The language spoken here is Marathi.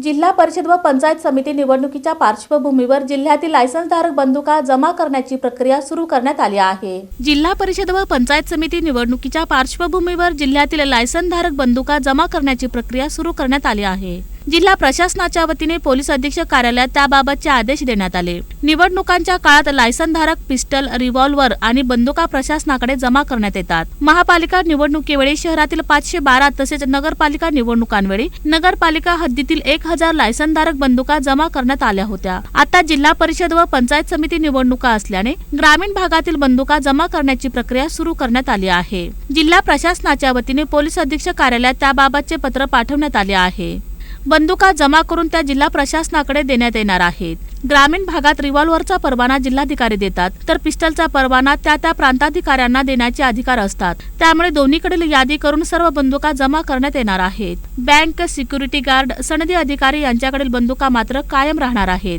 जिल्हा परिषद व पंचायत समिती निवडणुकीच्या पार्श्वभूमीवर जिल्ह्यातील लायसन्सधारक बंदुका जमा करण्याची प्रक्रिया सुरू करण्यात आली आहे। जिल्हा परिषद व पंचायत समिती निवडणुकीच्या पार्श्वभूमीवर जिल्ह्यातील लायसन्सधारक बंदुका जमा करण्याची प्रक्रिया सुरू करण्यात आली आहे। जिल्हा प्रशासनाच्या वतीने पोलीस अधीक्षक कार्यालयात त्याबाबतचे आदेश देण्यात आले। निवडणुकांच्या काळात लायसन्सधारक पिस्टल, रिव्हॉल्वर आणि बंदुका प्रशासनाकडे जमा करण्यात येतात। महापालिका निवडणुकीवेळी शहरातील 512 तसेच नगरपालिका निवडणुकांवेळी नगरपालिका हद्दीतील 1000 लायसन्सधारक बंदुका जमा करण्यात आल्या होत्या। आता जिल्हा परिषद व पंचायत समिती निवडणुका असल्याने ग्रामीण भागातील बंदुका जमा करण्याची प्रक्रिया सुरू करण्यात आली आहे। जिल्हा प्रशासनाच्या वतीने पोलीस अधीक्षक कार्यालयात त्याबाबतचे पत्र पाठवण्यात आले आहे। बंदुका जमा करून त्या जिल्हा प्रशासनाकडे देण्यात येणार आहेत। ग्रामीण भागात रिव्हॉल्वरचा परवाना जिल्हाधिकारी देतात, तर पिस्टलचा परवाना त्या प्रांताधिकाऱ्यांना देण्याचे अधिकार असतात। त्यामुळे दोन्हीकडील यादी करून सर्व बंदुका जमा करण्यात येणार आहेत। बँक, सिक्युरिटी गार्ड, सनदी अधिकारी यांच्याकडील बंदुका मात्र कायम राहणार आहेत।